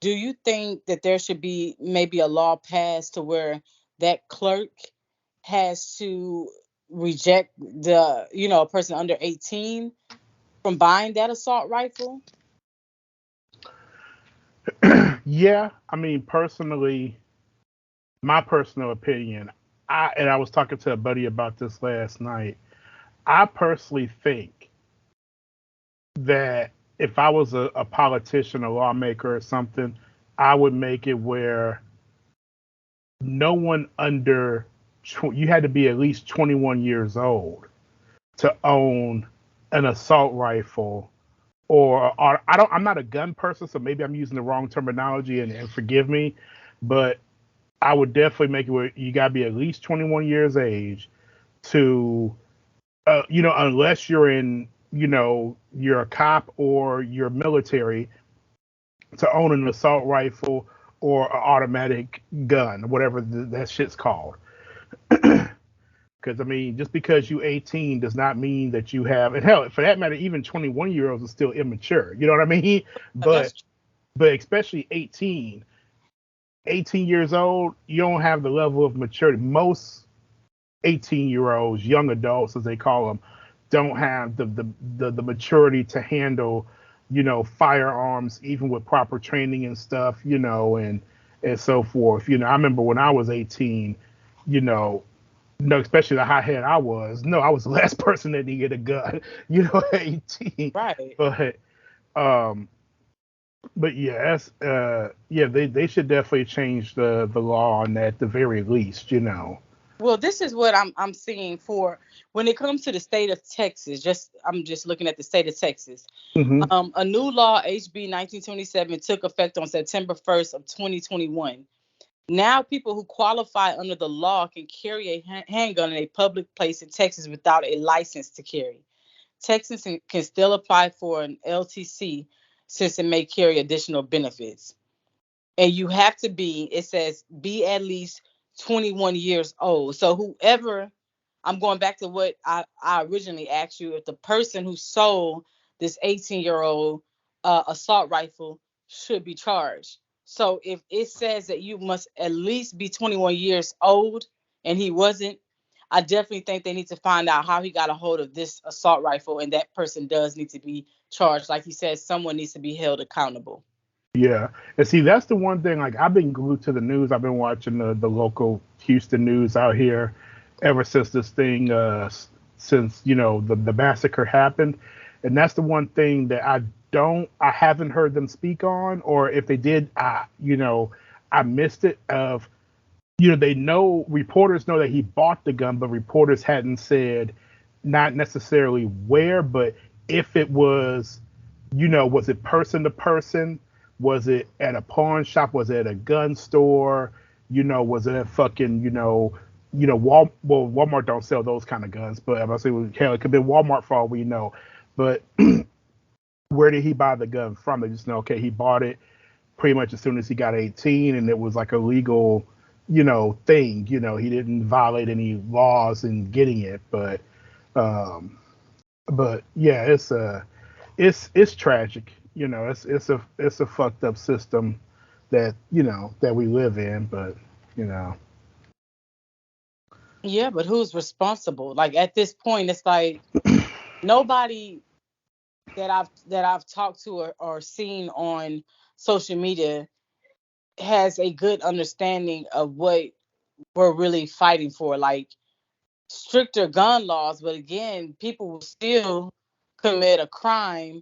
do you think that there should be maybe a law passed to where that clerk has to reject a person under 18 from buying that assault rifle? Yeah, I mean, personally, my personal opinion, I was talking to a buddy about this last night. I personally think that if I was a politician, a lawmaker, or something, I would make it where no one under you had to be at least 21 years old to own an assault rifle or I'm not a gun person, so maybe I'm using the wrong terminology and forgive me, but I would definitely make it where you gotta be at least 21 years age to unless you're in, you're a cop or you're military, to own an assault rifle or an automatic gun, whatever that shit's called. Because I mean, just because you 18 does not mean that you have, and hell, for that matter, even 21-year-olds are still immature. You know what I mean? But That's but especially 18 years old, you don't have the level of maturity. Most 18-year-olds, young adults as they call them, don't have the maturity to handle, firearms even with proper training and stuff, and so forth. I remember when I was 18, you know, no, especially the hothead I was. No, I was the last person that needed a gun, at 18. right. But um, but yeah, yeah, they should definitely change the law on that at the very least. Well, this is what I'm seeing for when it comes to the state of Texas. I'm just looking at the state of Texas. Hmm. A new law, HB 1927, took effect on September 1st of 2021. Now, people who qualify under the law can carry a handgun in a public place in Texas without a license to carry. Texans can still apply for an LTC since it may carry additional benefits. And you have to it says, be at least 21 years old. So whoever, I'm going back to what I originally asked you, if the person who sold this 18-year-old assault rifle should be charged. So if it says that you must at least be 21 years old and he wasn't, I definitely think they need to find out how he got a hold of this assault rifle, and that person does need to be charged. Like you said, someone needs to be held accountable. Yeah, and see, that's the one thing. Like, I've been glued to the news. I've been watching the local Houston news out here ever since this thing, since the massacre happened, and that's the one thing that I haven't heard them speak on, or if they did, I missed it. Of they know, reporters know that he bought the gun, but reporters hadn't said not necessarily where, but if it was, was it person to person? Was it at a pawn shop? Was it at a gun store? Was it at fucking, Walmart don't sell those kind of guns, but I'm gonna say, well, hell, it could be Walmart for all we know. But where did he buy the gun from? They just know, okay, he bought it pretty much as soon as he got 18, and it was like a legal, thing. He didn't violate any laws in getting it, um, but yeah, it's tragic. It's a fucked up system that we live in, but you know, Yeah, but who's responsible? Like at this point, it's like nobody that I've talked to or seen on social media has a good understanding of what we're really fighting for. Like stricter gun laws, but again, people will still commit a crime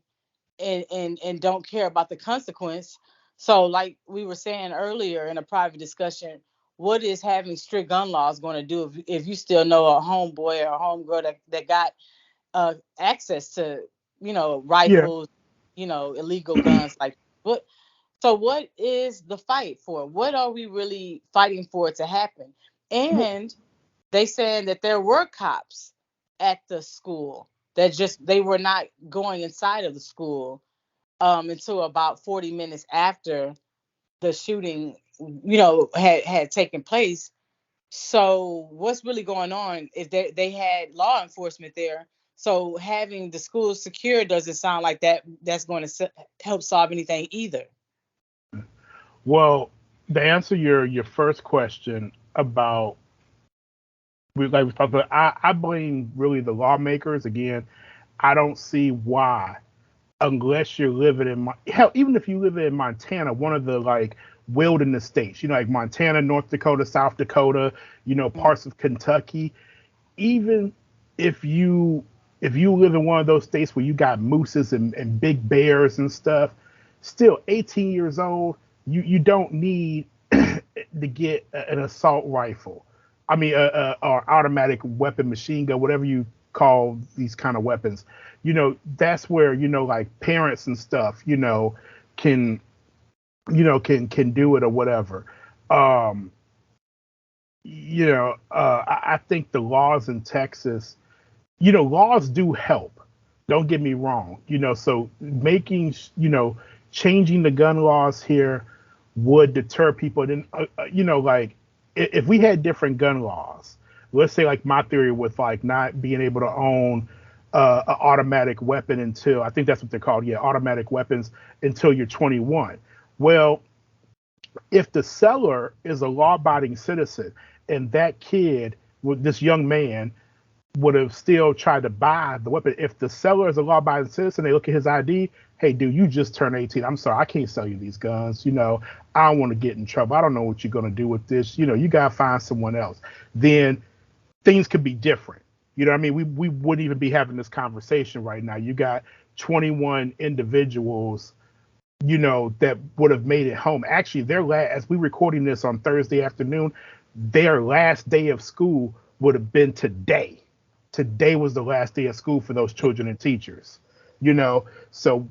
and don't care about the consequence. So, like we were saying earlier in a private discussion, what is having strict gun laws going to do if you still know a homeboy or a homegirl that got access to yeah, rifles, illegal guns? Like what? So, what is the fight for? What are we really fighting for to happen? And they saying that there were cops at the school that just they were not going inside of the school until about 40 minutes after the shooting, had taken place. So what's really going on if they had law enforcement there? So having the schools secure doesn't sound like that's going to help solve anything either. Well, to answer your first question about we talked about, I blame really the lawmakers again. I don't see why, unless you're living in hell, even if you live in Montana, one of the like wilderness states, like Montana, North Dakota, South Dakota, parts of Kentucky, even if you live in one of those states where you got mooses and big bears and stuff, still 18 years old, you don't need to get an assault rifle. I mean, or automatic weapon, machine gun, whatever you call these kind of weapons. That's where like parents and stuff, can can do it or whatever. Um, I think the laws in Texas, laws do help. Don't get me wrong. So making, changing the gun laws here would deter people. And then, like if we had different gun laws, let's say like my theory with like not being able to own an automatic weapon until, I think that's what they're called. Yeah, automatic weapons until you're 21. Well, if the seller is a law-abiding citizen and that kid, with this young man, would have still tried to buy the weapon, if the seller is a law-abiding citizen, they look at his ID, hey, dude, you just turned 18. I'm sorry, I can't sell you these guns. I don't want to get in trouble. I don't know what you're going to do with this. You got to find someone else. Then things could be different. You know what I mean? We wouldn't even be having this conversation right now. You got 21 individuals that would have made it home. Actually, as we recording this on Thursday afternoon, their last day of school would have been today. Today was the last day of school for those children and teachers. So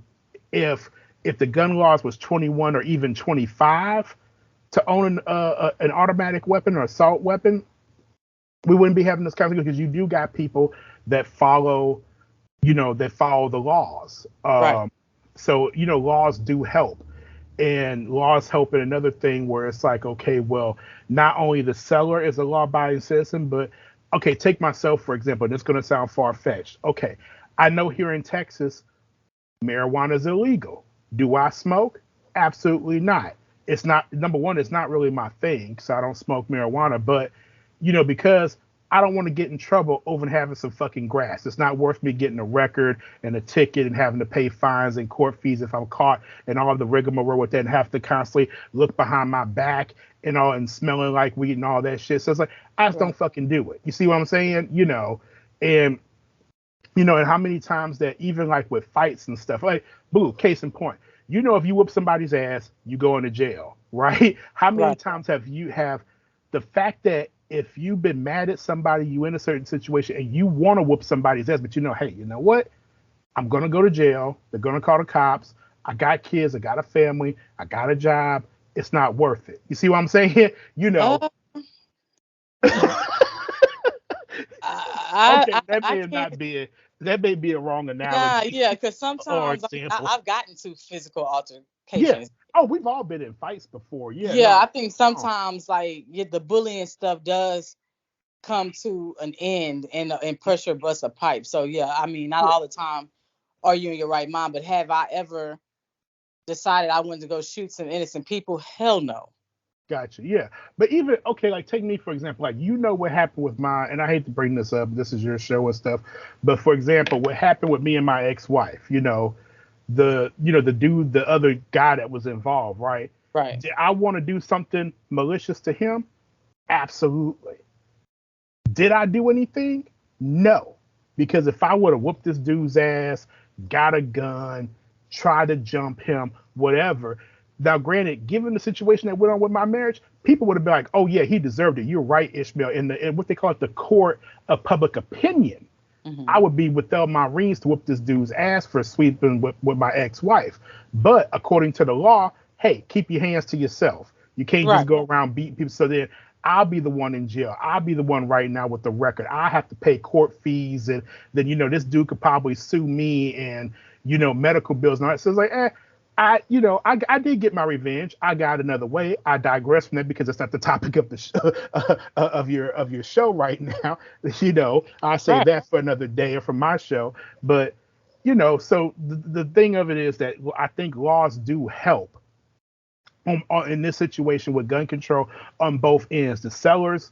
if the gun laws was 21 or even 25 to own an automatic weapon or assault weapon, we wouldn't be having this conversation, because you do got people that follow the laws. Right. So, laws do help, and laws help in another thing where it's like, okay, well, not only the seller is a law-abiding citizen, but okay, take myself, for example, and it's going to sound far-fetched. Okay, I know here in Texas, marijuana is illegal. Do I smoke? Absolutely not. It's not, number one, it's not really my thing, so I don't smoke marijuana, but, because I don't want to get in trouble over having some fucking grass. It's not worth me getting a record and a ticket and having to pay fines and court fees if I'm caught, and all the rigmarole with that, and have to constantly look behind my back and smelling like weed and all that shit. So it's like, I just don't fucking do it. You see what I'm saying? And and how many times that even like with fights and stuff, like, boo, case in point, if you whoop somebody's ass, you go into jail, right? How many times have the fact that if you've been mad at somebody, you in a certain situation and you want to whoop somebody's ass, but hey, you know what? I'm going to go to jail. They're going to call the cops. I got kids. I got a family. I got a job. It's not worth it. You see what I'm saying? Okay, that may be a wrong analogy. Yeah, because sometimes I've gotten to physical altercations. Yeah. Oh, we've all been in fights before. Yeah. Yeah, I think sometimes the bullying stuff does come to an end, and pressure busts a pipe. So yeah, I mean, not all the time are you in your right mind, but have I ever decided I wanted to go shoot some innocent people? Hell no. Gotcha. Yeah. But even, okay, like take me, for example, like, what happened with and I hate to bring this up, this is your show and stuff, but for example, what happened with me and my ex-wife, the dude, the other guy that was involved, right? Right. Did I want to do something malicious to him? Absolutely. Did I do anything? No. Because if I would have whooped this dude's ass, got a gun, tried to jump him, whatever. Now, granted, given the situation that went on with my marriage, people would have been like, oh, yeah, he deserved it. You're right, Ishmael. In what they call it, the court of public opinion, I would be without my rings to whoop this dude's ass for sweeping with my ex-wife. But according to the law, hey, keep your hands to yourself. You can't just go around beating people. So then I'll be the one in jail. I'll be the one right now with the record. I have to pay court fees. And then, this dude could probably sue me and, medical bills and all that. So it's like, I did get my revenge. I got another way. I digress from that because it's not the topic of the of your show right now. I'll say that for another day or for my show. But so the thing of it is that I think laws do help. in this situation with gun control on both ends. The sellers,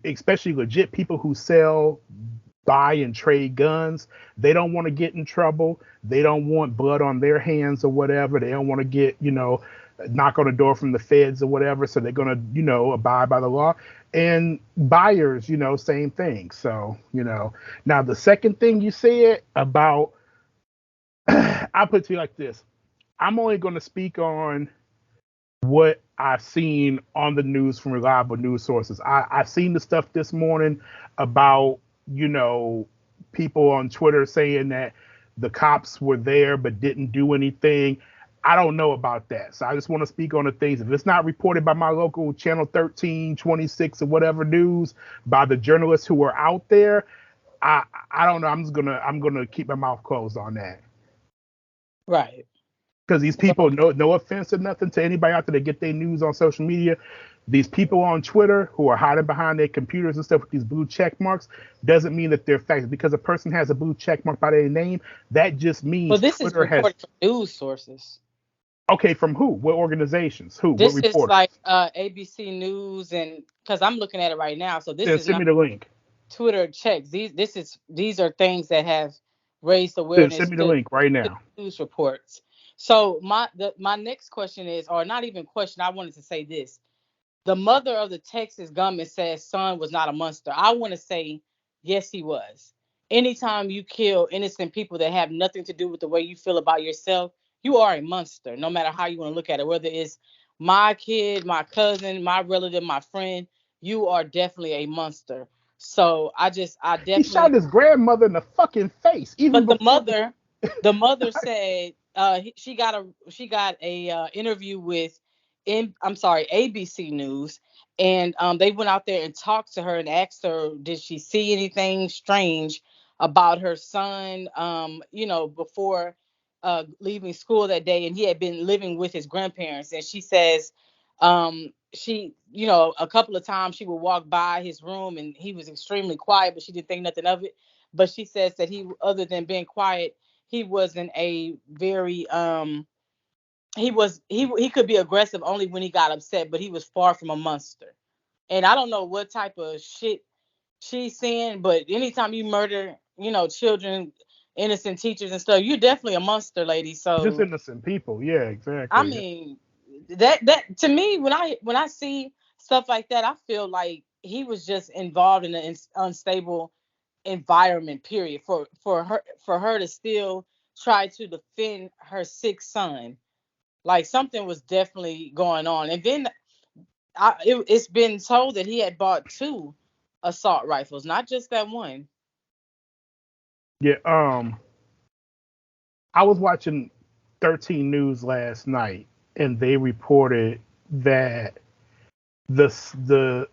especially legit people who sell, buy, and trade guns, they don't want to get in trouble. They don't want blood on their hands or whatever. They don't want to get, knock on the door from the feds or whatever. So they're going to, abide by the law. And buyers, same thing. So, now the second thing you said about, I'll put it to you like this. I'm only going to speak on what I've seen on the news from reliable news sources. I've seen the stuff this morning about, people on Twitter saying that the cops were there but didn't do anything. I don't know about that. So I just want to speak on the things. If it's not reported by my local channel 13, 26, or whatever news, by the journalists who are out there, I don't know. I'm gonna keep my mouth closed on that. Right. Because these people, no offense or nothing to anybody out there that get their news on social media, these people on Twitter who are hiding behind their computers and stuff with these blue check marks doesn't mean that they're facts. Because a person has a blue check mark by their name, that just means Well, this Twitter is reported from news sources. Okay, from who? What organizations? Who? This what is reporters? like ABC News, and because I'm looking at it right now, so this is Send not me the link. Twitter checks. These are things that have raised Send awareness me the link right now. news reports. So my next question is, or not even question, I wanted to say this. The mother of the Texas gunman says son was not a monster. I want to say yes, he was. Anytime you kill innocent people that have nothing to do with the way you feel about yourself, you are a monster, no matter how you want to look at it. Whether it's my kid, my cousin, my relative, my friend, you are definitely a monster. So I He shot definitely. his grandmother in the fucking face, even But before. the mother said she got a interview with I'm sorry, ABC News, and they went out there and talked to her and asked her, did she see anything strange about her son? Before leaving school that day, and he had been living with his grandparents, and she says she, a couple of times she would walk by his room and he was extremely quiet, but she didn't think nothing of it. But she says that he, other than being quiet, he wasn't a very he could be aggressive only when he got upset, but he was far from a monster. And I don't know what type of shit she's saying, but anytime you murder, children, innocent teachers and stuff, you're definitely a monster, lady. Just So innocent people. Yeah, I exactly. mean, that to me, when I see stuff like that, I feel like he was just involved in an unstable environment. Period. For her to still try to defend her sick son, like something was definitely going on. And then it's been told that he had bought two assault rifles, not just that one. Yeah. I was watching 13 News last night, and they reported that the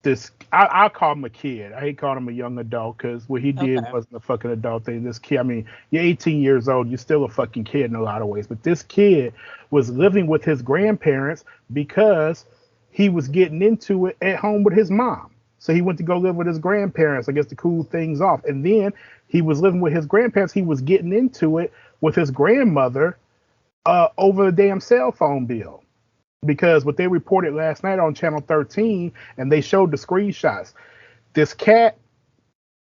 this I call him a kid. I hate calling him a young adult because what he did Okay. wasn't a fucking adult thing. This kid, I mean, you're 18 years old, you're still a fucking kid in a lot of ways. But this kid was living with his grandparents because he was getting into it at home with his mom. So he went to go live with his grandparents, I guess, to cool things off. And then he was living with his grandparents. He was getting into it with his grandmother over the damn cell phone bill, because what they reported last night on Channel 13, and they showed the screenshots. This cat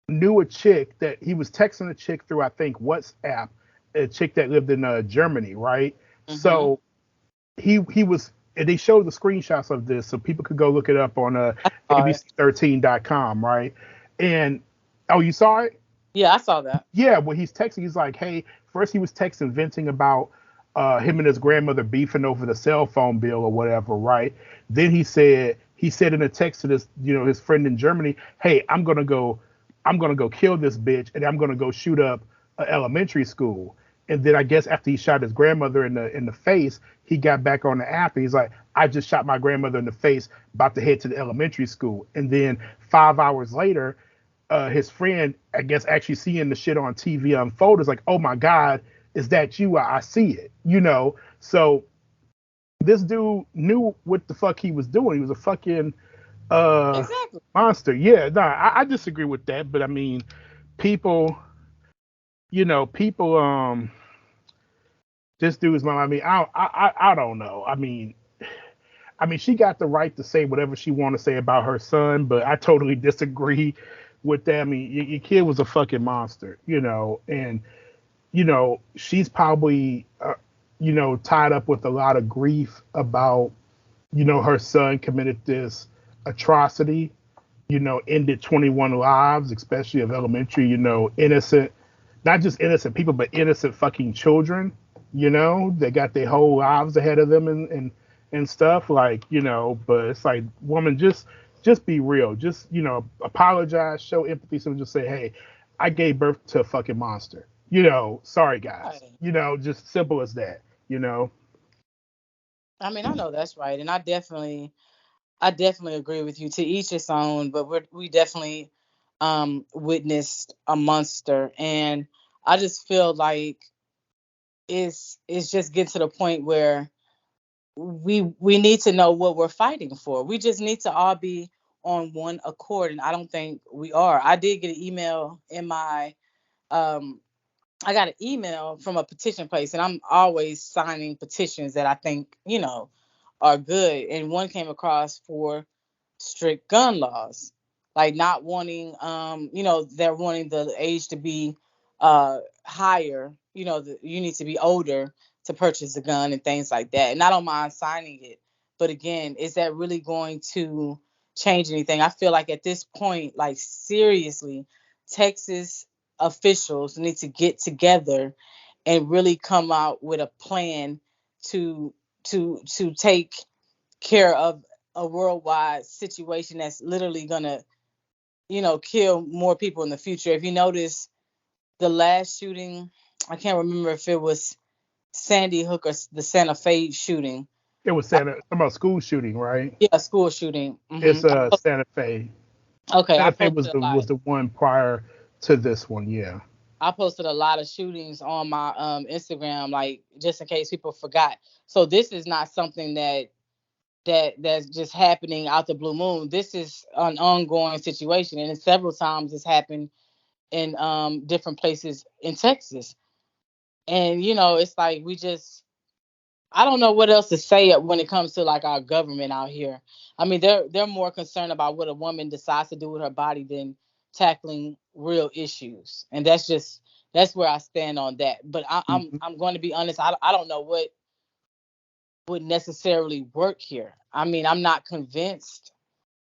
knew a chick that he was texting a chick through, I think, WhatsApp, a chick that lived in Germany, right? Mm-hmm. So he was. And they showed the screenshots of this so people could go look it up on All right. abc13.com, right? And oh, you saw it? Yeah, I saw that. Yeah, when he's texting, he's like, hey, first he was texting, venting about him and his grandmother beefing over the cell phone bill or whatever, right? Then he said in a text to this, his friend in Germany, hey, I'm gonna go kill this bitch, and I'm gonna go shoot up an elementary school. And then I guess after he shot his grandmother in the face, he got back on the app and he's like, I just shot my grandmother in the face, about to head to the elementary school. And then 5 hours later, his friend, I guess, actually seeing the shit on TV unfold is like, oh my God, is that you? I see it, So this dude knew what the fuck he was doing. He was a fucking Exactly. monster. Yeah, no, I disagree with that, but I mean, people, people, this dude's mom. I mean, I don't know. I mean, I mean, she got the right to say whatever she want to say about her son, but I totally disagree with that. I mean, your kid was a fucking monster, and she's probably, tied up with a lot of grief about, her son committed this atrocity, ended 21 lives, especially of elementary, innocent, not just innocent people, but innocent fucking children, they got their whole lives ahead of them and stuff like, but it's like, woman, just be real. Just, apologize, show empathy. So just say, hey, I gave birth to a fucking monster. Sorry guys. Right. Just simple as that, I mean, I know that's right, and I definitely agree with you. To each his own, but we definitely witnessed a monster, and I just feel like it's just getting to the point where we need to know what we're fighting for. We just need to all be on one accord, and I don't think we are. I did get an email in my um I got an email from a petition place, and I'm always signing petitions that I think, are good. And one came across for strict gun laws, like not wanting, they're wanting the age to be higher. You need to be older to purchase a gun and things like that. And I don't mind signing it, but again, is that really going to change anything? I feel like at this point, like seriously, Texas officials need to get together and really come out with a plan to take care of a worldwide situation that's literally gonna, kill more people in the future. If you notice the last shooting, I can't remember if it was Sandy Hook or the Santa Fe shooting. It was Santa, about school shooting, right? Yeah, school shooting. It's Santa Fe. Okay, I Santa Fe posted was a lot. the one prior to this one, yeah. I posted a lot of shootings on my Instagram, like just in case people forgot. So this is not something that's just happening out the blue moon. This is an ongoing situation, and several times it's happened in different places in Texas. And it's like I don't know what else to say when it comes to like our government out here. I mean, they're more concerned about what a woman decides to do with her body than tackling real issues, and that's where I stand on that. But Mhm. I'm going to be honest. I don't know what would necessarily work here. I mean, I'm not convinced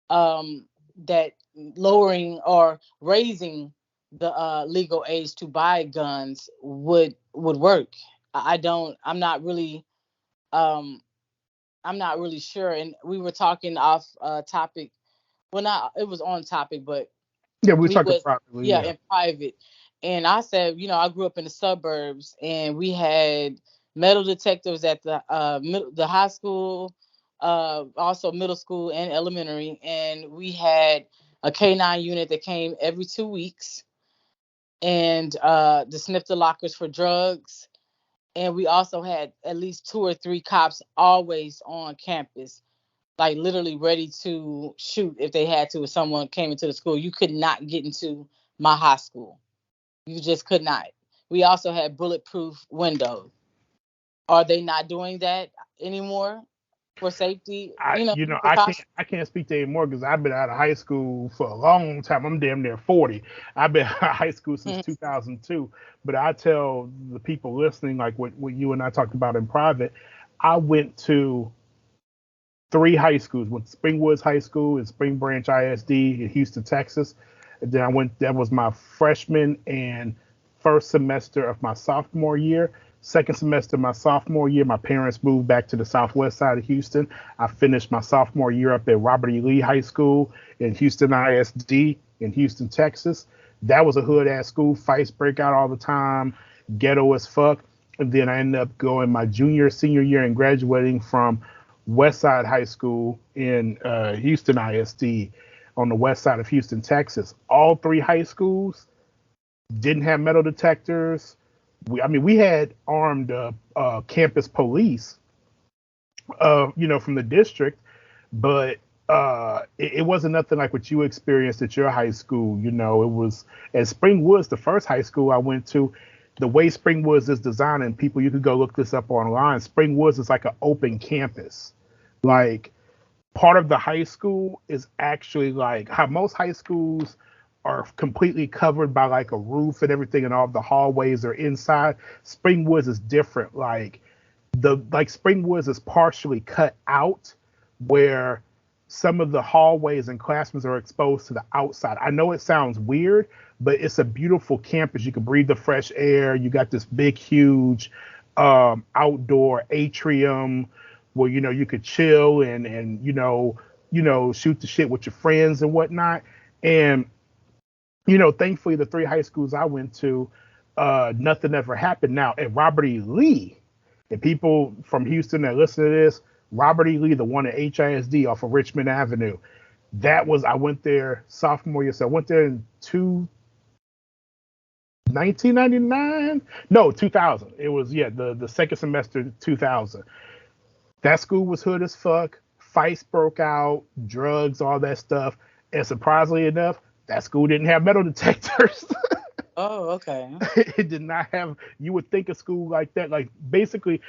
that lowering or raising the legal age to buy guns would work. I don't. Um, I'm not really sure. And we were talking off topic. Well, not it was on topic, but Yeah, we were we talking was privately, yeah yeah. in private. And I said, I grew up in the suburbs, and we had metal detectors at the high school, also middle school and elementary, and we had a K9 unit that came every 2 weeks, and to sniff the lockers for drugs. And we also had at least two or three cops always on campus, like literally ready to shoot if they had to. If someone came into the school, you could not get into my high school. You just could not. We also had bulletproof windows. Are they not doing that anymore for safety? Precautions. I can't speak to it anymore because I've been out of high school for a long time. I'm damn near 40. I've been out of high school since Mhm. 2002. But I tell the people listening, like what you and I talked about in private, I went to three high schools. Went to Springwoods High School and Spring Branch ISD in Houston, Texas. And then I went. That was my freshman and first semester of my sophomore year. Second semester of my sophomore year, my parents moved back to the southwest side of Houston. I finished my sophomore year up at Robert E. Lee High School in Houston ISD in Houston, Texas. That was a hood ass school. Fights break out all the time, ghetto as fuck. And then I ended up going my junior, senior year and graduating from Westside High School in Houston ISD on the west side of Houston, Texas. All three high schools didn't have metal detectors. We had armed campus police, from the district, but it wasn't nothing like what you experienced at your high school. It was at Springwoods, the first high school I went to. The way Springwoods is designed, and people, you could go look this up online. Springwoods is like an open campus. Like, part of the high school is actually like how most high schools are completely covered by like a roof and everything, and all the hallways are inside. Springwoods is different. Like Springwoods is partially cut out, where some of the hallways and classrooms are exposed to the outside. I know it sounds weird, but it's a beautiful campus. You can breathe the fresh air. You got this big, huge outdoor atrium where you could chill and shoot the shit with your friends and whatnot. And thankfully, the three high schools I went to, nothing ever happened. Now at Robert E. Lee, and people from Houston that listen to this, Robert E. Lee, the one at HISD off of Richmond Avenue, I went there sophomore year. So I went there in 1999. No, 2000. It was, yeah, the second semester 2000. That school was hood as fuck. Fights broke out, drugs, all that stuff. And surprisingly enough, that school didn't have metal detectors. Oh, okay. It did not have. You would think a school like that, like basically,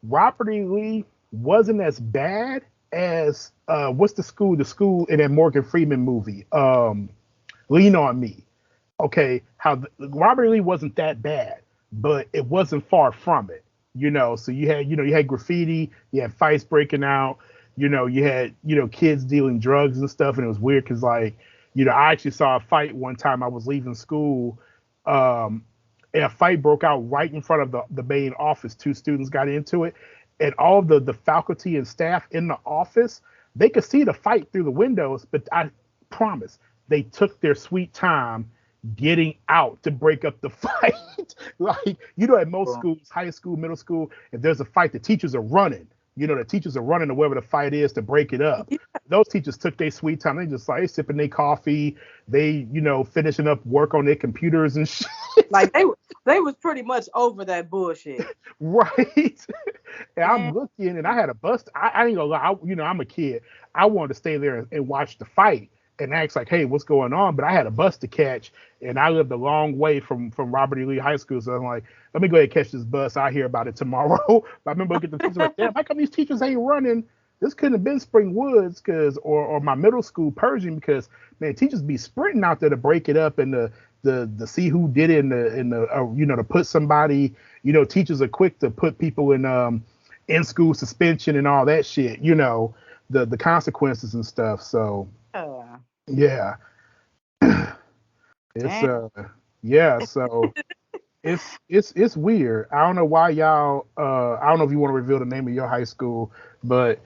Robert E. Lee wasn't as bad as what's the school? The school in that Morgan Freeman movie, Lean on Me. Okay, Robert E. Lee wasn't that bad, but it wasn't far from it. So you had graffiti, you had fights breaking out, you had kids dealing drugs and stuff, and it was weird because I actually saw a fight one time. I was leaving school, and a fight broke out right in front of the main office. Two students got into it, and all the faculty and staff in the office, they could see the fight through the windows, but I promise they took their sweet time getting out to break up the fight. At most schools, high school, middle school, if there's a fight, the teachers are running. The teachers are running to wherever the fight is to break it up. Those teachers took their sweet time. They just like sipping their coffee. They, finishing up work on their computers and shit. Like they was pretty much over that bullshit. Right. And I'm looking, and I had a bus. I ain't gonna lie. I'm a kid. I wanted to stay there and watch the fight and ask like, hey, what's going on? But I had a bus to catch, and I lived a long way from Robert E. Lee High School. So I'm like, let me go ahead and catch this bus. I'll hear about it tomorrow. But I remember looking at the teachers like, damn, how come these teachers ain't running? This couldn't have been Spring Woods or my middle school Pershing, because man, teachers be sprinting out there to break it up and the see who did it and the to put somebody, teachers are quick to put people in school suspension and all that shit, the consequences and stuff. So yeah. It's yeah, so it's weird. I don't know why y'all I don't know if you want to reveal the name of your high school, but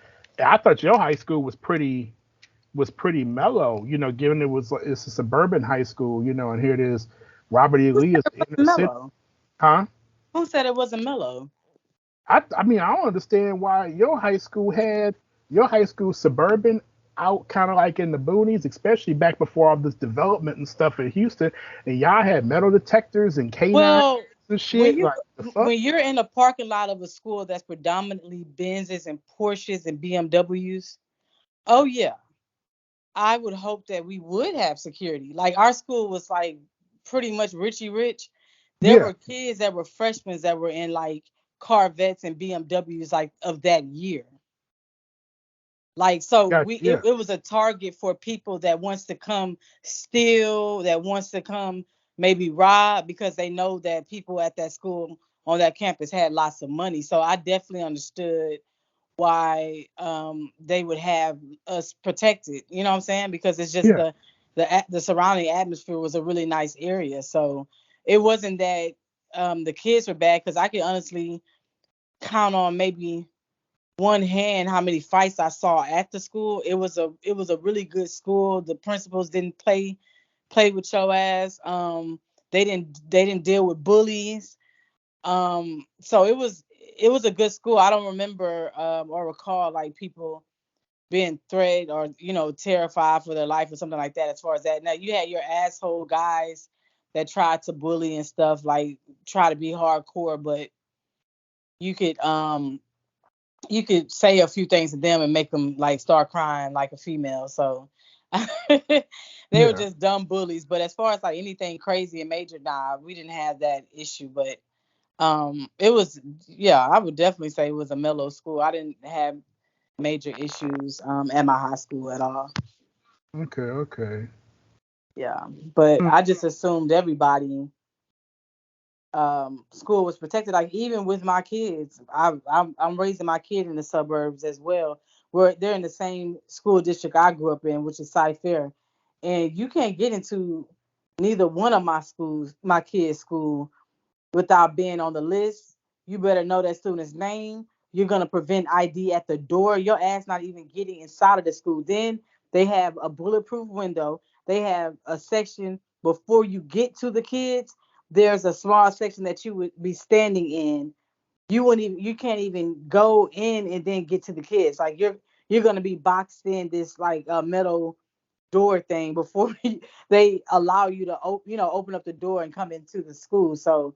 I thought your high school was pretty mellow, given it's a suburban high school, and here it is, Robert E. Lee is inner city. Huh? Who said it wasn't mellow? I mean, I don't understand why your high school suburban out kind of like in the boonies, especially back before all this development and stuff in Houston, and y'all had metal detectors and K9 and shit. When you're in a parking lot of a school that's predominantly Benzes and Porsches and BMWs, oh yeah, I would hope that we would have security. Like our school was like pretty much Richie Rich. There were kids that were freshmen that were in like Corvettes and BMWs like of that year. Like, so it was a target for people that wants to come steal, that wants to come maybe rob, because they know that people at that school on that campus had lots of money. So I definitely understood why they would have us protected. You know what I'm saying? Because it's just the surrounding atmosphere was a really nice area. So it wasn't that the kids were bad, because I can honestly count on maybe one hand how many fights I saw at the school. It was a really good school. The principals didn't play with your ass. They didn't deal with bullies. So it was a good school. I don't remember or recall like people being threatened or terrified for their life or something like that. As far as that, now you had your asshole guys that tried to bully and stuff, like try to be hardcore, but you could say a few things to them and make them like start crying like a female. So they were just dumb bullies. But as far as like anything crazy and major, nah, we didn't have that issue. But it was, I would definitely say it was a mellow school. I didn't have major issues at my high school at all. Okay. Yeah, but Hmm. I just assumed everybody school was protected. Like even with my kids, I'm raising my kid in the suburbs as well, where they're in the same school district I grew up in, which is Cy Fair, and you can't get into neither one of my kids' school, without being on the list. You better know that student's name. You're gonna prevent ID at the door. Your ass not even getting inside of the school. Then they have a bulletproof window. They have a section before you get to the kids. There's a small section that you would be standing in. You can't even go in and then get to the kids. Like you're gonna be boxed in this like metal door thing before they allow you to open up the door and come into the school. So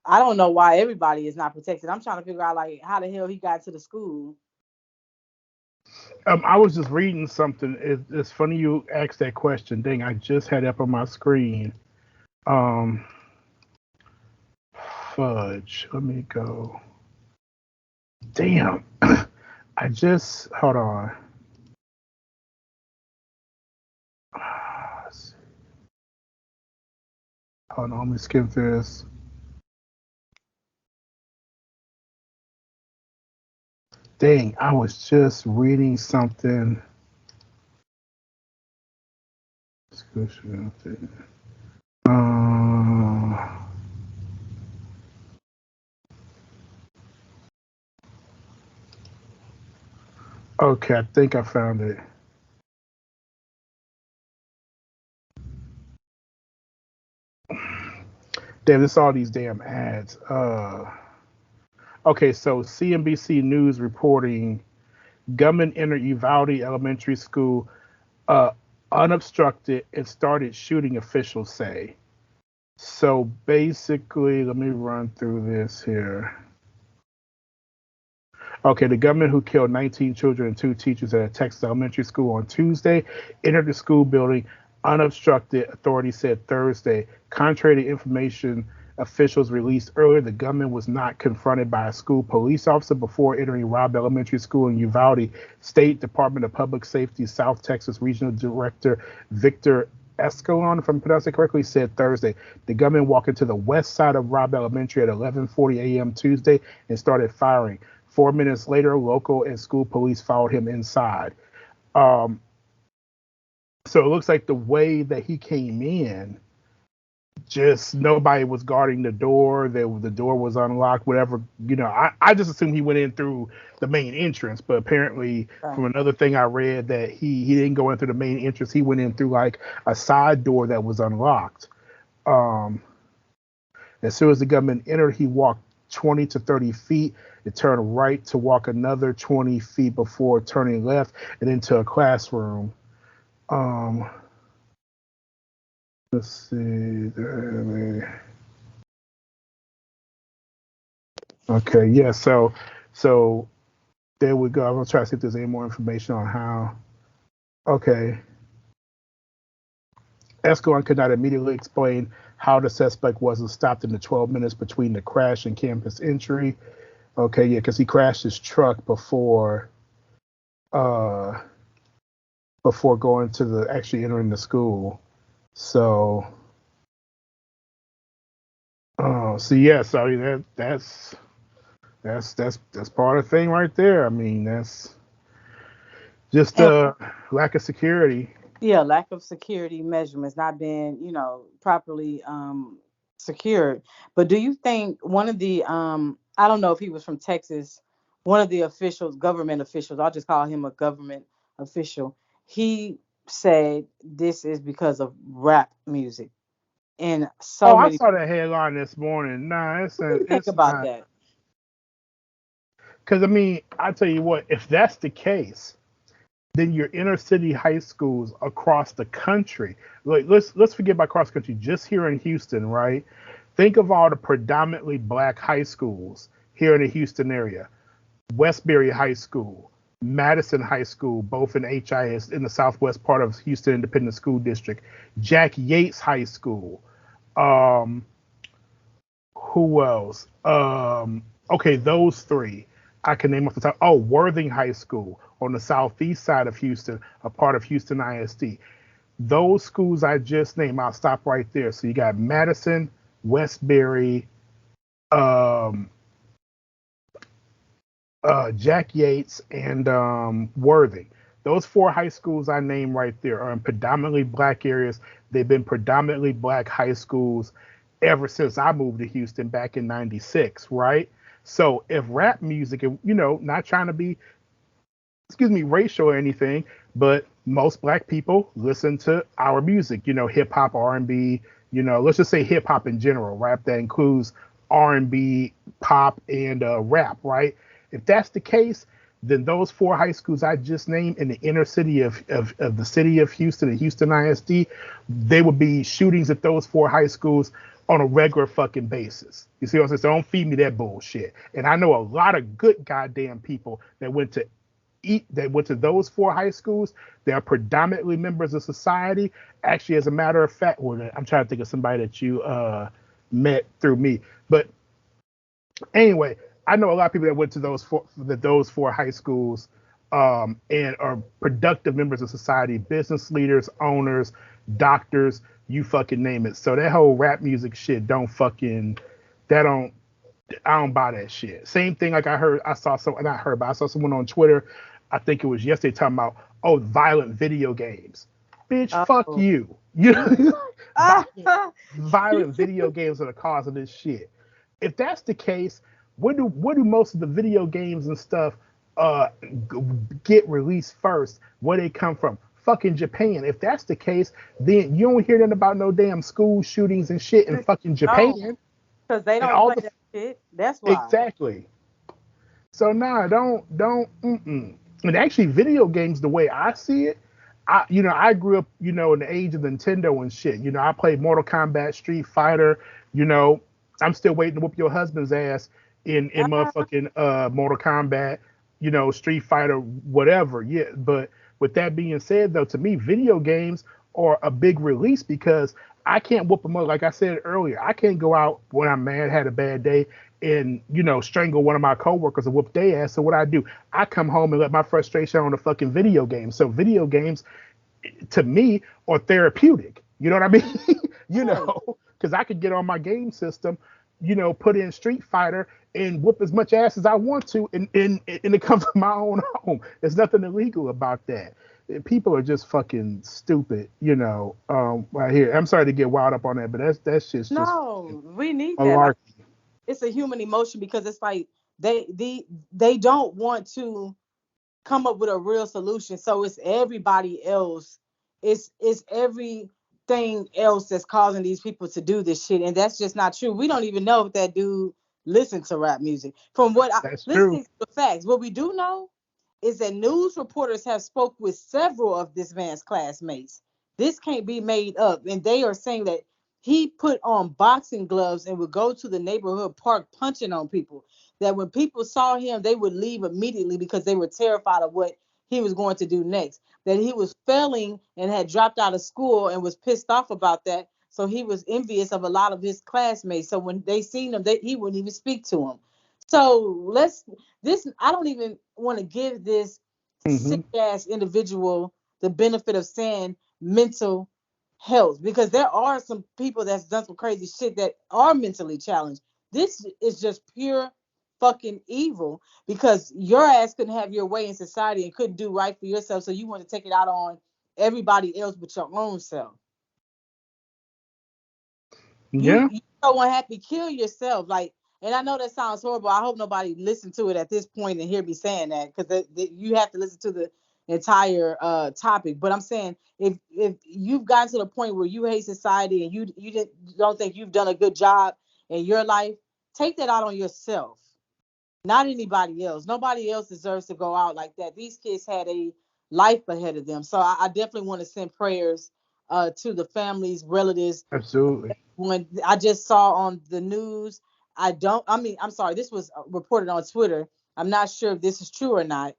I don't know why everybody is not protected. I'm trying to figure out like how the hell he got to the school. I was just reading something. It's funny you asked that question. Dang, I just had it up on my screen. Um, Fudge. Let me go. Damn. I just hold on. Hold on, let me skip this. Dang, I was just reading something. Uh, okay, I think I found it. Damn, this all these damn ads. Okay, so CNBC News reporting gunmen entered Uvalde Elementary School uh, unobstructed and started shooting, officials say. So basically, let me run through this here. Okay, the gunman who killed 19 children and two teachers at a Texas elementary school on Tuesday entered the school building unobstructed, authorities said Thursday. Contrary to information officials released earlier, the gunman was not confronted by a school police officer before entering Robb Elementary School in Uvalde. State Department of Public Safety South Texas Regional Director Victor Escalon, if I'm pronouncing it correctly, said Thursday. The gunman walked into the west side of Robb Elementary at 11:40 a.m. Tuesday and started firing. 4 minutes later, local and school police followed him inside. Um, so it looks like the way that he came in, just nobody was guarding the door. The door was unlocked. Whatever, I just assumed he went in through the main entrance, but apparently, Right. from another thing I read, that he didn't go in through the main entrance. He went in through like a side door that was unlocked. Um, as soon as the gunman entered, he walked 20 to 30 feet and turned right to walk another 20 feet before turning left and into a classroom. Um, let's see. Okay, yeah. So there we go. I'm gonna try to see if there's any more information on how. Okay. Escalon could not immediately explain how the suspect wasn't stopped in the 12 minutes between the crash and campus entry. Okay, yeah, because he crashed his truck uh before going to the actually entering the school. So so yes, I mean that's part of the thing right there. I mean that's just And lack of security. yeah, lack of security measurements not being, properly secured. But do you think one of the I don't know if he was from Texas, one of the officials, government officials, I'll just call him a government official, he said this is because of rap music. And Oh, so I many saw that headline this morning. Nah, what do you think it's about not. that? Because I mean, I tell you what, if that's the case, then your inner city high schools across the country, like let's forget about cross country, just here in Houston, right? Think of all the predominantly black high schools here in the Houston area. Westbury High School, Madison High School, both in HIS in the southwest part of Houston Independent School District, Jack Yates High School. Um, who else? Okay, those three I can name off the top. Oh, Worthing High School, on the southeast side of Houston, a part of Houston ISD. Those schools I just named, I'll stop right there. So you got Madison, Westbury, um, Jack Yates, and Worthing. Those four high schools I named right there are in predominantly black areas. They've been predominantly black high schools ever since I moved to Houston back in '96, right? So if rap music, not trying to be, racial or anything, but most black people listen to our music, hip hop, R&B, let's just say hip hop in general, rap that includes R&B, pop, and rap, right? If that's the case, then those four high schools I just named in the inner city of the city of Houston and Houston ISD, they would be shootings at those four high schools on a regular fucking basis. You see what I'm saying? So don't feed me that bullshit. And I know a lot of good goddamn people that went to those four high schools. They are predominantly members of society. Actually, as a matter of fact, I'm trying to think of somebody that you met through me. But anyway, I know a lot of people that went to those four high schools and are productive members of society, business leaders, owners, doctors, you fucking name it. So that whole rap music shit I don't buy that shit. Same thing like I saw someone on Twitter, I think it was yesterday, talking about, violent video games. Bitch, fuck you. Violent video games are the cause of this shit. If that's the case, where do most of the video games and stuff get released first? Where they come from? Fucking Japan. If that's the case, then you don't hear nothing about no damn school shootings and shit in fucking Japan. Because they don't play that shit. That's why. Exactly. So don't. And actually, video games, the way I see it, I grew up, in the age of Nintendo and shit. I played Mortal Kombat, Street Fighter. I'm still waiting to whoop your husband's ass in motherfucking Mortal Kombat. Street Fighter, whatever. Yeah, but with that being said, though, to me, video games are a big release because I can't whoop them up. Like I said earlier, I can't go out when I'm mad, had a bad day, and, strangle one of my coworkers and whoop their ass. So what I do, I come home and let my frustration on the fucking video game. So video games, to me, are therapeutic. You know what I mean? Because I could get on my game system, put in Street Fighter and whoop as much ass as I want to in the comfort of my own home. There's nothing illegal about that. People are just fucking stupid, right here. I'm sorry to get wild up on that, but that's just we need malarkey. That. Like, it's a human emotion because it's like they don't want to come up with a real solution. So it's everybody else. It's everything else that's causing these people to do this shit, and that's just not true. We don't even know if that dude listens to rap music. From what listening to the facts, what we do know is that news reporters have spoke with several of this man's classmates. This can't be made up, and they are saying that he put on boxing gloves and would go to the neighborhood park punching on people. That when people saw him, they would leave immediately because they were terrified of what he was going to do next. That he was failing and had dropped out of school and was pissed off about that. So he was envious of a lot of his classmates. So when they seen him, he wouldn't even speak to him. So I don't even want to give this sick ass individual the benefit of saying mental health, because there are some people that's done some crazy shit that are mentally challenged. This is just pure fucking evil because your ass couldn't have your way in society and couldn't do right for yourself, so you want to take it out on everybody else but your own self. Yeah. You so unhappy, kill yourself. Like, and I know that sounds horrible. I hope nobody listened to it at this point and hear me saying that, because you have to listen to the entire topic. But I'm saying, if you've gotten to the point where you hate society and you don't think you've done a good job in your life, take that out on yourself, not anybody else. Nobody else deserves to go out like that. These kids had a life ahead of them. So I definitely want to send prayers to the families, relatives. Absolutely. When I just saw on the news, I'm sorry, this was reported on Twitter. I'm not sure if this is true or not.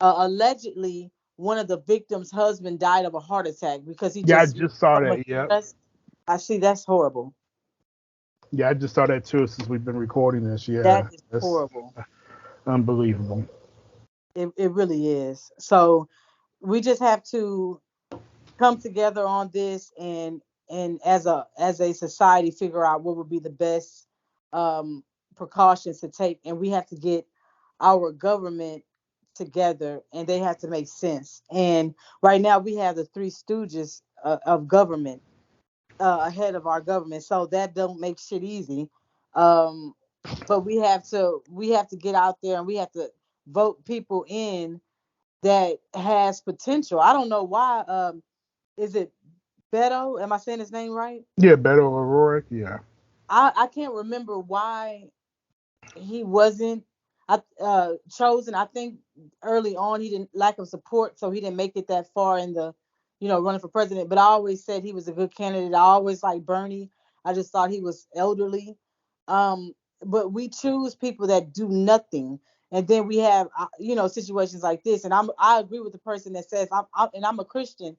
Allegedly, one of the victims' husband died of a heart attack because he I just saw that. Yeah. I see. That's horrible. Yeah, I just saw that too since we've been recording this. Yeah. That is horrible. Unbelievable. It really is. So we just have to come together on this, and as a society figure out what would be the best um precautions to take, and we have to get our government together, and they have to make sense. And right now we have the three stooges of government ahead of our government, so that don't make shit easy. um but we have to get out there, and we have to vote people in that has potential. I don't know why. Is it Beto? Am I saying his name right? Yeah, Beto O'Rourke. Yeah. I can't remember why he wasn't chosen. I think early on he didn't lack of support, so he didn't make it that far in the, running for president. But I always said he was a good candidate. I always liked Bernie. I just thought he was elderly. Um, but we choose people that do nothing, and then we have situations like this. And I agree with the person that says I'm a Christian,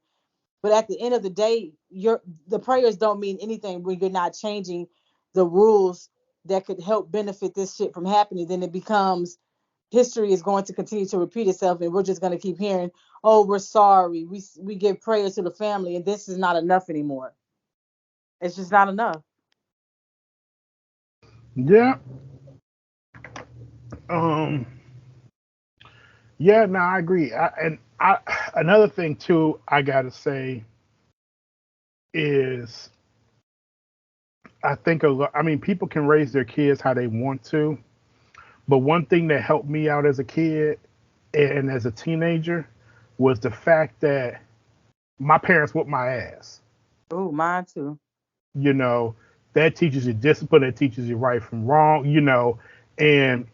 but at the end of the day, the prayers don't mean anything when you're not changing the rules that could help benefit this shit from happening. Then it becomes history is going to continue to repeat itself, and we're just going to keep hearing, "Oh, we're sorry. We give prayers to the family," and this is not enough anymore. It's just not enough. Yeah. Um. Yeah. No, I agree. Another thing too, I gotta say is I think a lot. I mean, people can raise their kids how they want to, but one thing that helped me out as a kid and as a teenager was the fact that my parents whooped my ass. Oh, mine too. You know, that teaches you discipline. That teaches you right from wrong. And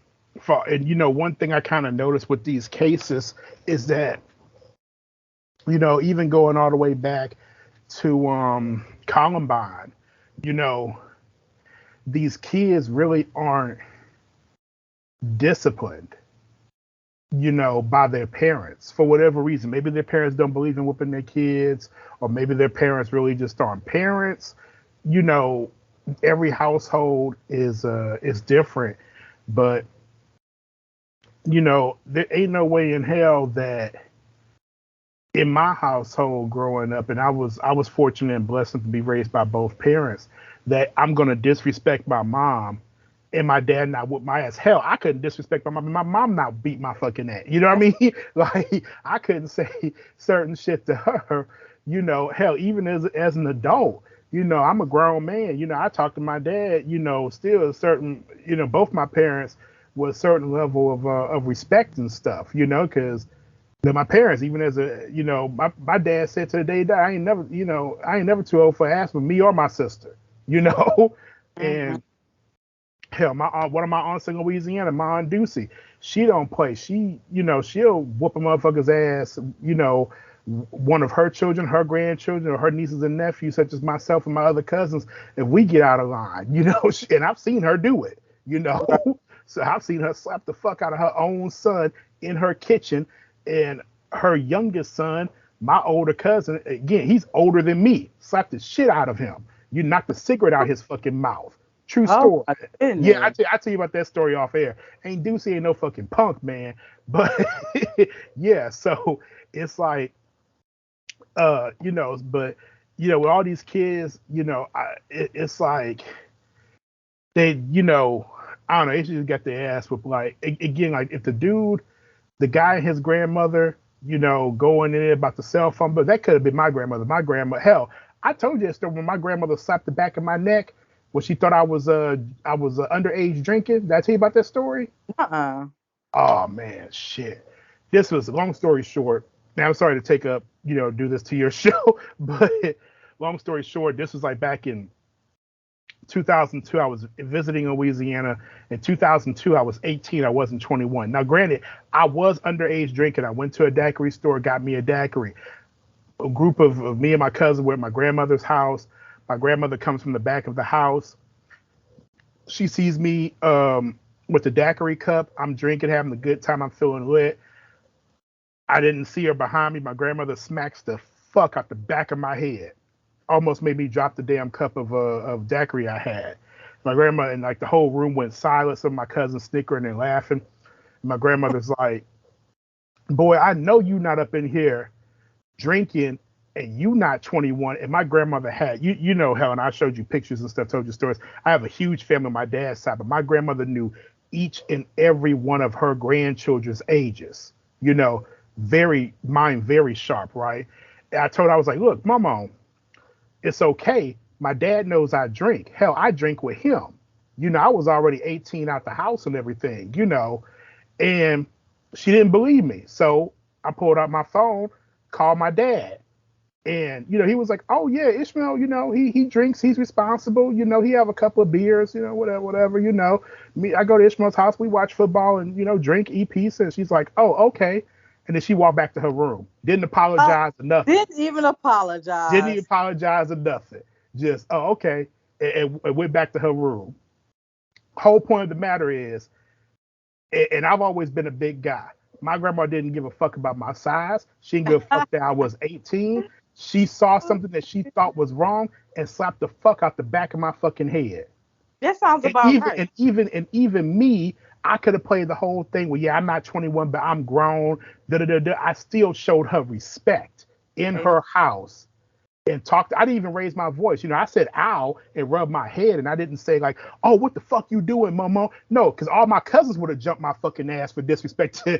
one thing I kind of noticed with these cases is that even going all the way back to Columbine, you know, these kids really aren't disciplined, by their parents for whatever reason. Maybe their parents don't believe in whooping their kids, or maybe their parents really just aren't parents. You know, every household is different, but there ain't no way in hell that in my household growing up, and I was fortunate and blessed to be raised by both parents, that I'm gonna disrespect my mom and my dad not whoop my ass. Hell, I couldn't disrespect my mom and my mom not beat my fucking ass. You know what I mean? Like I couldn't say certain shit to her. Hell, even as an adult, I'm a grown man. I talk to my dad. Still a certain, both my parents with a certain level of respect and stuff. Because they're my parents. Even as my dad said to the day he died, I ain't never too old for ass with me or my sister. You know, Hmm. and hell, my aunt, one of my aunts in Louisiana, my aunt Ducey, she don't play. She'll whoop a motherfucker's ass. One of her children, her grandchildren, or her nieces and nephews, such as myself and my other cousins, if we get out of line, and I've seen her do it. Right. So I've seen her slap the fuck out of her own son in her kitchen, and her youngest son, my older cousin, again, he's older than me, slapped the shit out of him. You knocked the cigarette out his fucking mouth. True Oh story. my Yeah, goodness. I tell you about that story off air. Ain't Deucey ain't no fucking punk, man. But yeah, so it's like, but with all these kids, it's like they, I don't know, they just got their ass with like again, like if the guy and his grandmother, going in there about the cell phone, but that could have been my grandmother. My grandma, hell, I told you that story when my grandmother slapped the back of my neck when she thought I was underage drinking. Did I tell you about that story? Uh-uh. Oh man, shit. This was long story short. Now I'm sorry to take up, do this to your show, but long story short, this was like back in 2002. I was visiting in Louisiana. In 2002, I was 18. I wasn't 21. Now, granted, I was underage drinking. I went to a daiquiri store, got me a daiquiri. A group of me and my cousin were at my grandmother's house. My grandmother comes from the back of the house. She sees me with the daiquiri cup. I'm drinking, having a good time. I'm feeling lit. I didn't see her behind me. My grandmother smacks the fuck out the back of my head. Almost made me drop the damn cup of daiquiri I had. My grandma and like the whole room went silent. Some of my cousins snickering and laughing. My grandmother's like, boy, I know you not up in here drinking and you not 21. And my grandmother had, you know, Helen, I showed you pictures and stuff, told you stories. I have a huge family on my dad's side, but my grandmother knew each and every one of her grandchildren's ages, you know, very sharp, right? And I told her, I was like, look, mama, it's okay. My dad knows I drink. Hell, I drink with him. You know, I was already 18 out the house and everything, you know, and she didn't believe me. So I pulled out my phone, called my dad. And, you know, he was like, oh, yeah, Ishmael, you know, he drinks, he's responsible. You know, he have a couple of beers, you know, whatever, you know. Me, I go to Ishmael's house, we watch football and, you know, drink, eat pizza. And she's like, oh, okay. And then she walked back to her room. Didn't apologize or nothing. Didn't even Didn't even apologize. apologize or nothing. Just, oh, okay. And went back to her room. Whole point of the matter is, and I've always been a big guy. My grandma didn't give a fuck about my size. She didn't give a fuck that I was 18. She saw something that she thought was wrong and slapped the fuck out the back of my fucking head. That sounds And about even right. and even and even me, I could have played the whole thing. Well, yeah, I'm not 21, but I'm grown. Da da da da. I still showed her respect in Amen. her house and talked. I didn't even raise my voice. You know, I said ow and rubbed my head, and I didn't say like, "Oh, what the fuck you doing, mama?" No, because all my cousins would have jumped my fucking ass for disrespect to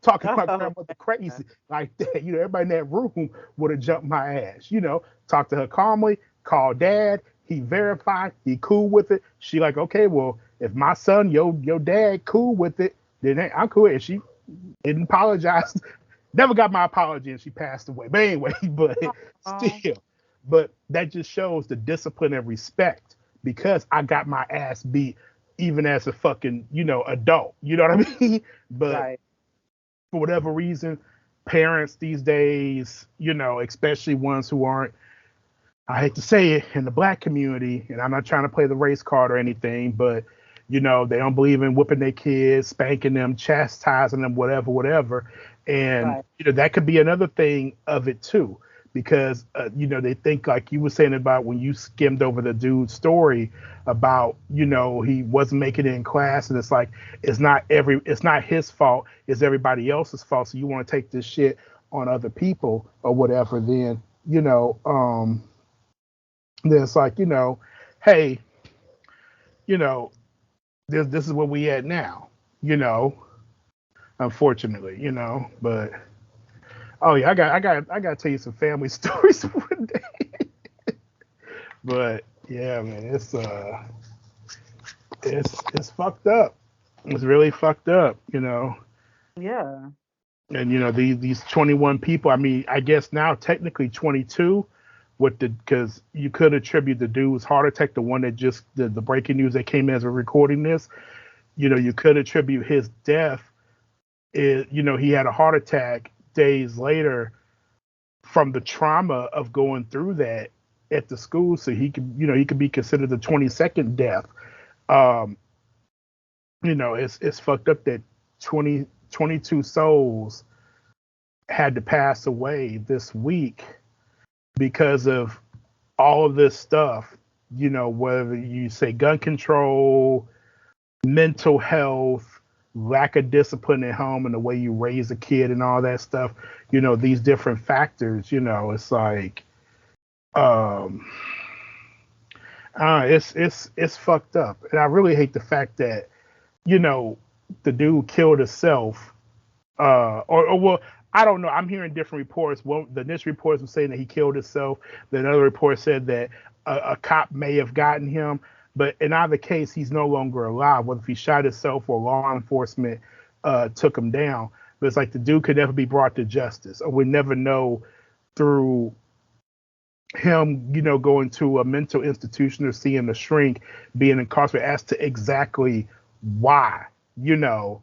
talking to my Oh, grandmother crazy like that. You know, everybody in that room would have jumped my ass. You know, talk to her calmly, call dad. He verified, he cool with it. She like, okay, well, if my son, your dad, cool with it, then hey, I'm cool. And she didn't apologize. Never got my apology, and she passed away. But anyway, but oh, still, but that just shows the discipline and respect because I got my ass beat even as a fucking adult. You know what I mean? But right. for whatever reason, parents these days, especially ones who aren't, I hate to say it, in the black community, and I'm not trying to play the race card or anything, but they don't believe in whipping their kids, spanking them, chastising them, whatever. And Right. that could be another thing of it too, because they think like you were saying about when you skimmed over the dude's story about he wasn't making it in class, and it's like it's not his fault, it's everybody else's fault. So you want to take this shit on other people or whatever, then it's like, hey, you know, this is where we at now, you know, unfortunately, but oh yeah, I got to tell you some family stories one day. But yeah, man, it's fucked up. It's really fucked up, Yeah. And these 21 people, I mean, I guess now technically 22 with the because you could attribute the dude's heart attack, the one that just the breaking news that came as we're recording this, you could attribute his death is, he had a heart attack days later from the trauma of going through that at the school. So he could be considered the 22nd death. Um, it's fucked up that 22 souls had to pass away this week because of all of this stuff, whether you say gun control, mental health, lack of discipline at home and the way you raise a kid and all that stuff, these different factors, it's like um it's fucked up. And I really hate the fact that, you know, the dude killed himself. Or well, I don't know. I'm hearing different reports. Well, the initial reports were saying that he killed himself. Then another report said that a cop may have gotten him. But in either case, he's no longer alive. Whether if he shot himself or law enforcement took him down. But it's like the dude could never be brought to justice, or we never know through him, going to a mental institution or seeing the shrink, being incarcerated as to exactly why. You know,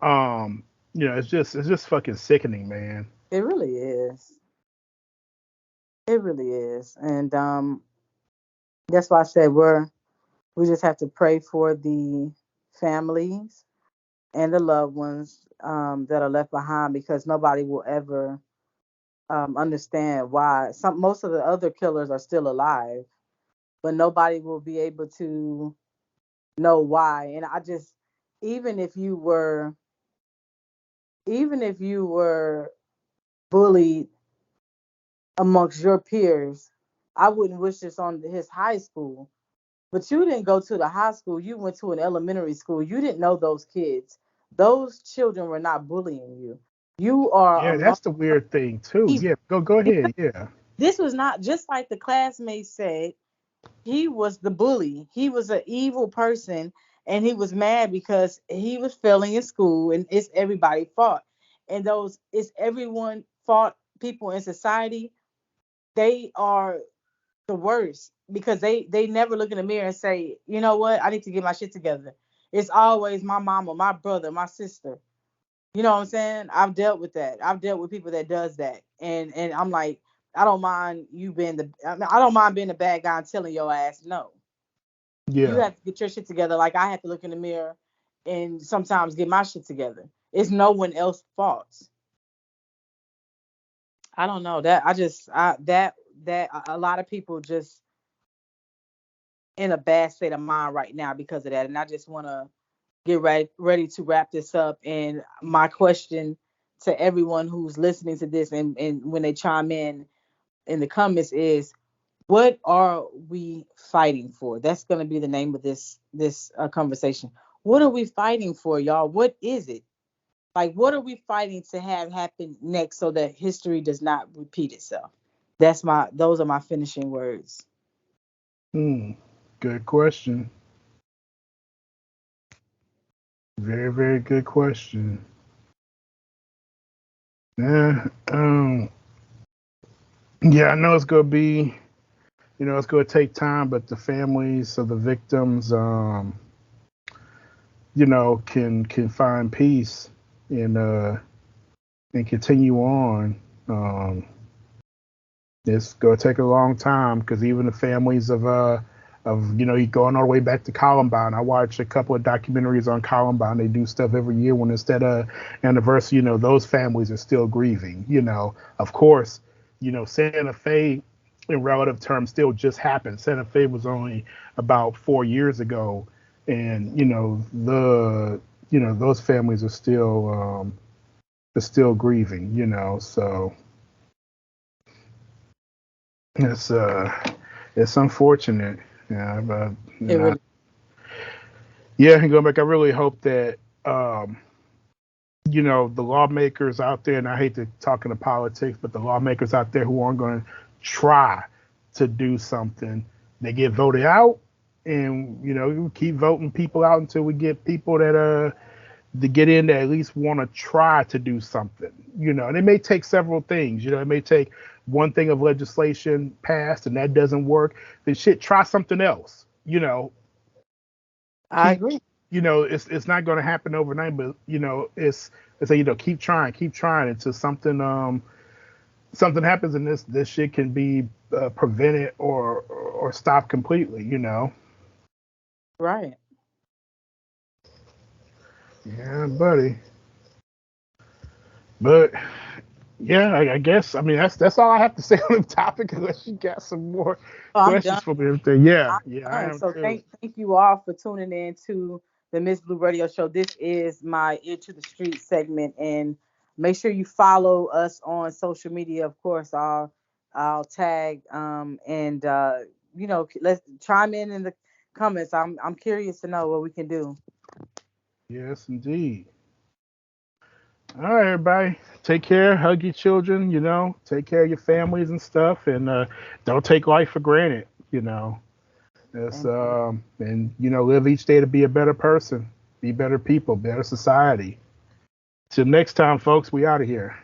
um, it's just fucking sickening, man. It really is. It really is. And that's why I said we just have to pray for the families and the loved ones that are left behind, because nobody will ever understand why most of the other killers are still alive, but nobody will be able to know why. And I just, even if you were even if you were bullied amongst your peers, I wouldn't wish this on his high school. But you didn't go to the high school. You went to an elementary school. You didn't know those kids. Those children were not bullying you. You are Yeah, among that's the weird thing too. evil. Yeah, go ahead. Yeah. This was not just like the classmates said. He was the bully. He was an evil person, and he was mad because he was failing in school, and it's everybody's fault. And those it's everyone fault people in society. They are the worst because they never look in the mirror and say, you know what, I need to get my shit together. It's always my mama, my brother, my sister. You know what I'm saying? I've dealt with that. I've dealt with people that does that, and I'm like, I don't mind you being the, I don't mind being the bad guy and telling your ass no. You Yeah. have to get your shit together. Like I have to look in the mirror and sometimes get my shit together. It's no one else's fault. I don't know that. I just that a lot of people just in a bad state of mind right now because of that. And I just want to get ready to wrap this up. And my question to everyone who's listening to this and when they chime in the comments is, what are we fighting for? That's going to be the name of this conversation. What are we fighting for, y'all? What is it? Like, what are we fighting to have happen next so that history does not repeat itself? Those are my finishing words. Hmm. Good question. Very, very good question. Yeah. Yeah, I know it's gonna be, it's gonna take time, but the families of the victims, can find peace and and continue on. Um, it's gonna take a long time because even the families of you going all the way back to Columbine. I watched a couple of documentaries on Columbine. They do stuff every year when it's that anniversary. Those families are still grieving. Of course, Santa Fe in relative terms still just happened. Santa Fe was only about 4 years ago, and those families are still grieving. So it's it's unfortunate. Yeah, but It really, yeah, and going back, I really hope that the lawmakers out there, and I hate to talk into politics, but the lawmakers out there who aren't going to try to do something, they get voted out, and you keep voting people out until we get people that to get in that at least want to try to do something. And it may take several things. It may take one thing of legislation passed, and that doesn't work. Then shit, try something else. I Keep agree. it's not going to happen overnight, but it's a keep trying until something happens, and this shit can be prevented or stopped completely. Right. Yeah, buddy. But yeah, I guess, I mean, that's all I have to say on the topic, unless you got some more So I'm done. questions for me. Everything. Yeah, I'm yeah, I done. am So too. thank you all for tuning in to the Miss Blue Radio Show. This is my Ear to the Street segment, and make sure you follow us on social media. Of course, I'll tag and let's chime in the comments. I'm curious to know what we can do. Yes, indeed. All right, everybody. Take care. Hug your children. Take care of your families and stuff, and don't take life for granted. It's And and live each day to be a better person, be better people, better society. Till next time, folks. We out of here.